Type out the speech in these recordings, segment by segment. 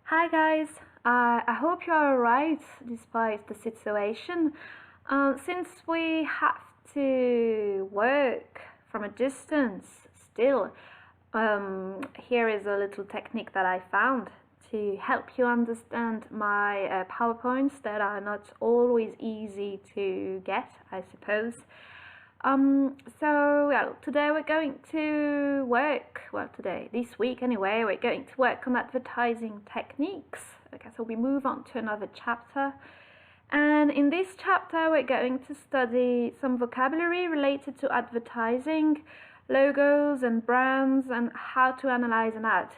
Hi guys, I hope you are alright despite the situation. Since we have to work from a distance still, here is a little technique that I found to help you understand my PowerPoints that are not always easy to get, I suppose. Today we're going to this week anyway, we're going to work on advertising techniques. Okay, so we move on to another chapter. And in this chapter, we're going to study some vocabulary related to advertising, logos and brands, and how to analyze an ad.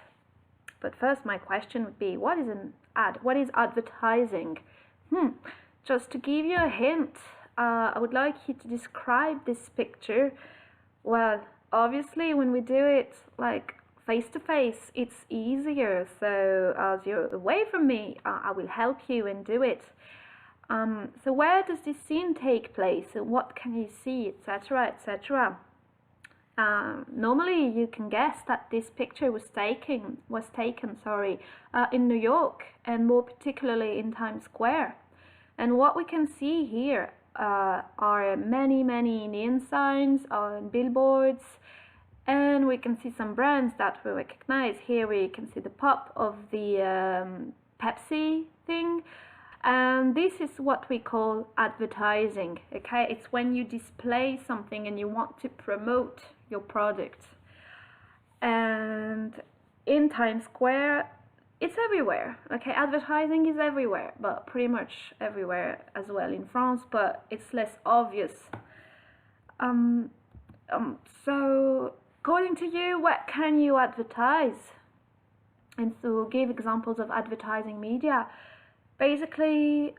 But first, my question would be, what is an ad? What is advertising? Just to give you a hint, I would like you to describe this picture. Well, obviously, when we do it like face to face, it's easier. So as you're away from me, I will help you and do it. So where does this scene take place? What can you see, etc., etc.? Normally, you can guess that this picture was taken in New York, and more particularly in Times Square. And what we can see here are many neon signs on billboards, and we can see some brands that we recognize. Here we can see the pop of the Pepsi thing, and this is what we call advertising. Okay, it's when you display something and you want to promote your product. And in Times Square, it's everywhere. Okay, advertising is everywhere, but pretty much everywhere as well in France, but it's less obvious. So according to you, what can you advertise? And to give examples of advertising media, basically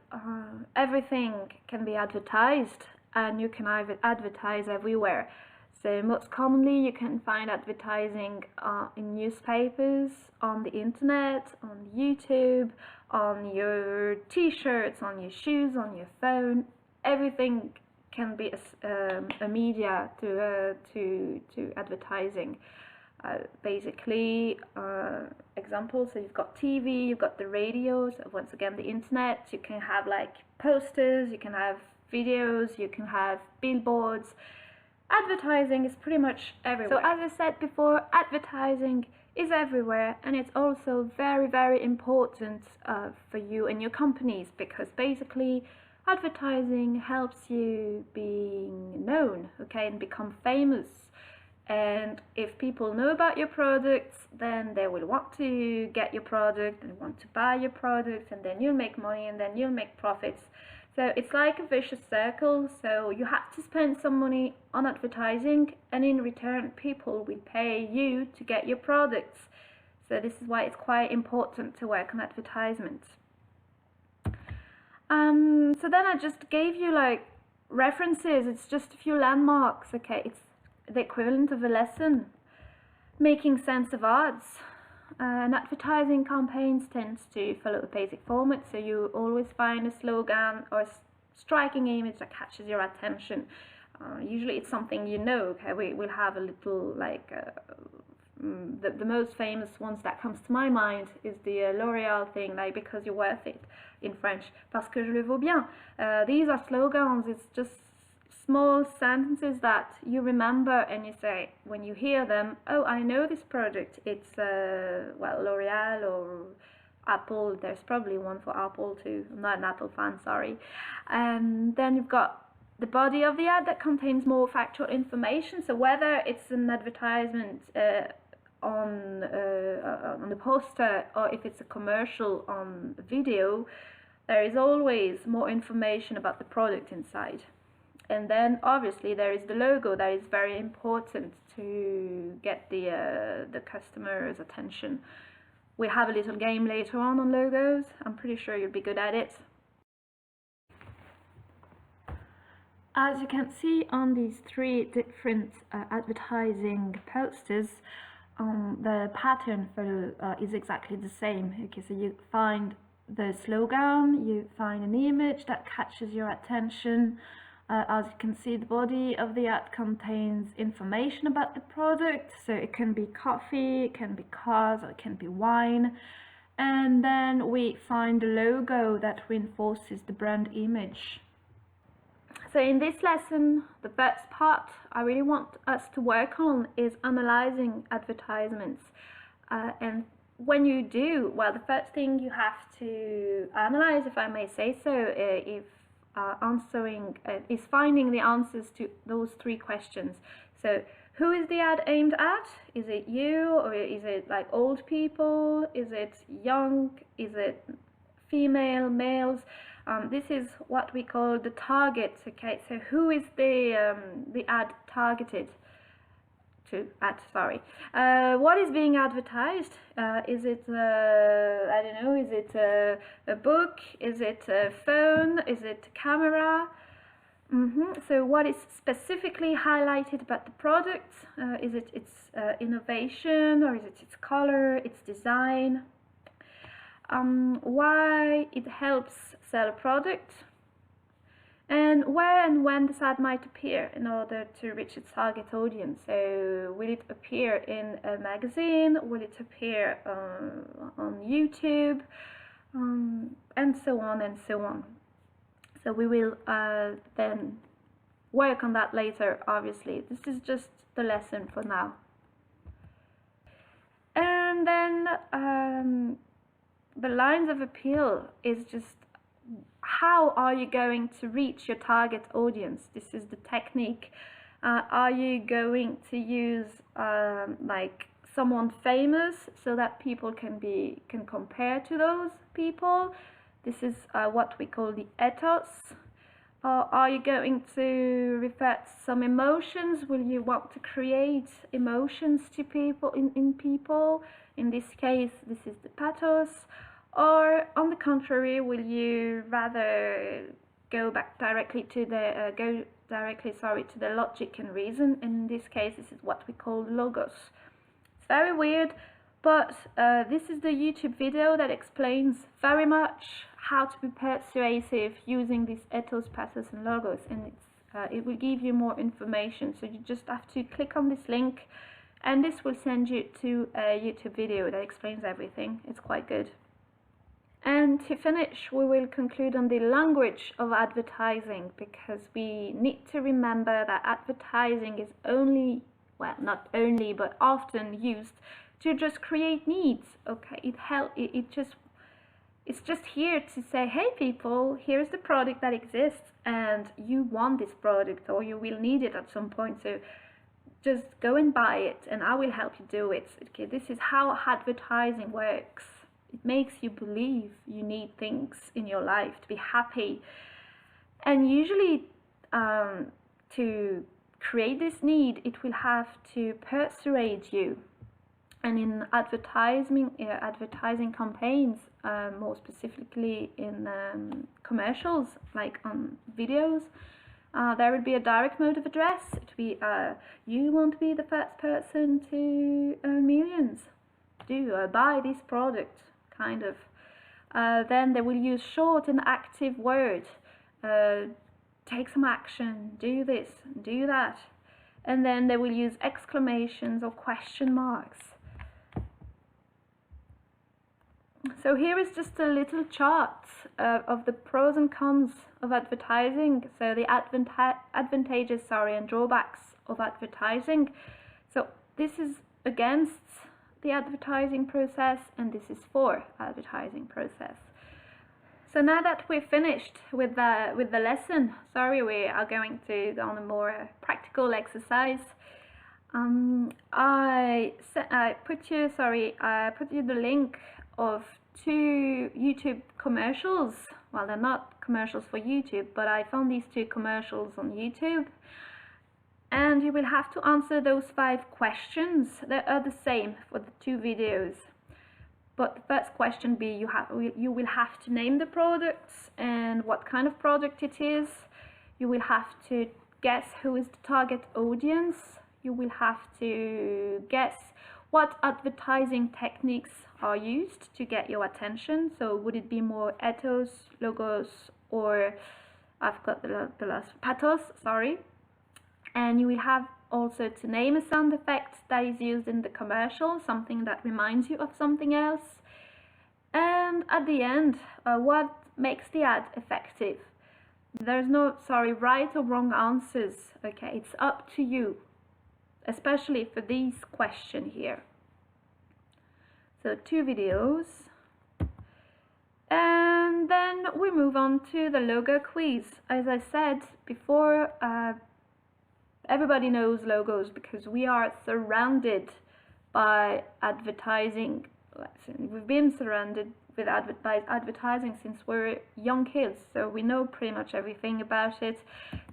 everything can be advertised, and you can advertise everywhere. So most commonly you can find advertising in newspapers, on the internet, on YouTube, on your t-shirts, on your shoes, on your phone. Everything can be a media to advertising. Examples, so you've got TV, you've got the radio, so once again the internet, you can have like posters, you can have videos, you can have billboards. Advertising is pretty much everywhere. So as I said before, advertising is everywhere, and it's also very important for you and your companies, because basically advertising helps you being known, okay, and become famous. And if people know about your products, then they will want to get your product and want to buy your product, and then you'll make money, and then you'll make profits. So it's like a vicious circle. So you have to spend some money on advertising, and in return people will pay you to get your products. So this is why it's quite important to work on advertisements. So then I just gave you like references. It's just a few landmarks. Okay, it's the equivalent of a lesson. Making sense of ads. And advertising campaigns tends to follow a basic format, so you always find a slogan or a striking image that catches your attention. Usually it's something you know. Okay, we'll have a little like the most famous ones that comes to my mind is the L'Oréal thing, like because you're worth it in French, parce que je le vaux bien. These are slogans. It's just small sentences that you remember, and you say when you hear them, oh, I know this product. It's L'Oréal or Apple. There's probably one for Apple too. I'm not an Apple fan, sorry. And then you've got the body of the ad that contains more factual information. So whether it's an advertisement on the poster, or if it's a commercial on video, there is always more information about the product inside. And then obviously there is the logo that is very important to get the customer's attention. We have a little game later on logos. I'm pretty sure you'll be good at it. As you can see on these three different advertising posters, the pattern is exactly the same. Okay, so you find the slogan, you find an image that catches your attention. As you can see, the body of the ad contains information about the product, so it can be coffee, it can be cars, or it can be wine. And then we find the logo that reinforces the brand image. So in this lesson, the first part I really want us to work on is analyzing advertisements. And when you do, well, the first thing you have to analyze, if I may say so, is finding the answers to those three questions. So who is the ad aimed at? Is it you, or is it like old people? Is it young? Is it female, males? This is what we call the target. Okay, so who is the ad targeted to? What is being advertised? Is it I don't know? Is it a book? Is it a phone? Is it a camera? So what is specifically highlighted about the product? Is it its innovation, or is it its color, its design? Why it helps sell a product, and where and when this ad might appear in order to reach its target audience. So will it appear in a magazine? Will it appear on YouTube? And so on and so on. So we will then work on that later, obviously. This is just the lesson for now. And then the lines of appeal is just how are you going to reach your target audience? This is the technique. Are you going to use like someone famous so that people can compare to those people? This is what we call the ethos. Are you going to refer to some emotions? Will you want to create emotions to people in people? In this case, this is the pathos. Or on the contrary, will you rather go directly to the logic and reason? In this case, this is what we call logos. It's very weird, but this is the YouTube video that explains very much how to be persuasive using these ethos, pathos, and logos, and it will give you more information. So you just have to click on this link, and this will send you to a YouTube video that explains everything. It's quite good. And to finish, we will conclude on the language of advertising, because we need to remember that advertising is only, well, not only, but often used to just create needs. Okay, it's just here to say, hey people, here's the product that exists, and you want this product, or you will need it at some point, so just go and buy it, and I will help you do it. Okay, this is how advertising works. It makes you believe you need things in your life to be happy. And usually to create this need, it will have to persuade you. And in advertising campaigns, more specifically in commercials, like on videos, there would be a direct mode of address. It would be, you want to be the first person to earn millions. Buy this product. Kind of. Then they will use short and active words. Take some action, do this, do that. And then they will use exclamations or question marks. So here is just a little chart of the pros and cons of advertising. So the advantages and drawbacks of advertising. So this is against the advertising process, and this is for advertising process. So now that we're finished with the lesson, we are going to go on a more practical exercise. I put you the link of 2 YouTube commercials. Well, they're not commercials for YouTube, but I found these 2 commercials on YouTube. And you will have to answer those 5 questions. They are the same for the 2 videos. But the first question you will have to name the products and what kind of product it is. You will have to guess who is the target audience. You will have to guess what advertising techniques are used to get your attention. So would it be more ethos, logos, or I've got the last pathos, And you will have also to name a sound effect that is used in the commercial, something that reminds you of something else. at the end, what makes the ad effective? There's no, right or wrong answers, okay? It's up to you, especially for these question here. So 2 videos. And then we move on to the logo quiz. As I said before, everybody knows logos because we are surrounded by advertising. We've been surrounded with advertising since we're young kids, so we know pretty much everything about it.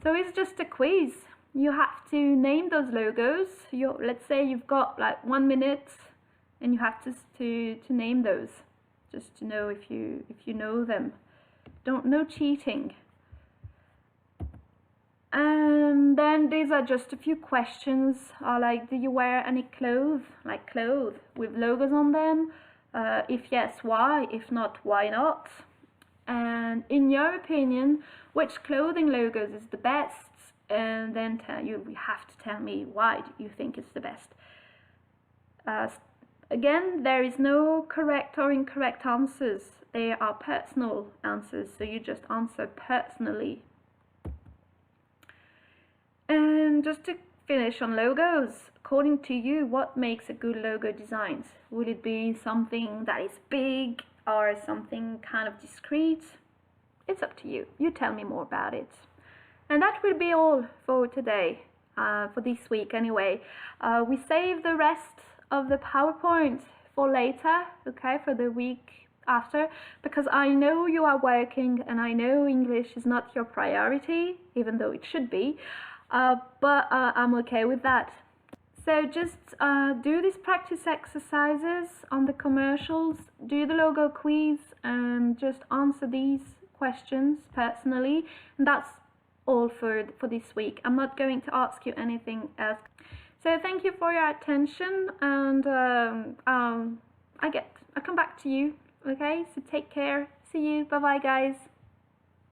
So it's just a quiz. You have to name those logos. Let's say you've got like 1 minute and you have to name those, just to know if you know them. No cheating. And then these are just a few questions, like, do you wear any clothes with logos on them? If yes, why? If not, why not? And in your opinion, which clothing logos is the best? And then you have to tell me why you think it's the best. Again, there is no correct or incorrect answers. They are personal answers, so you just answer personally. And just to finish on logos, according to you, what makes a good logo design? Will it be something that is big or something kind of discreet? It's up to you. You tell me more about it. And that will be all for today, for this week anyway. We save the rest of the PowerPoint for later, okay, for the week after, because I know you are working and I know English is not your priority, even though it should be. But I'm okay with that. So just do these practice exercises on the commercials, do the logo quiz, and just answer these questions personally. And that's all for this week. I'm not going to ask you anything else. So thank you for your attention, and I come back to you. Okay, so take care. See you. Bye bye, guys.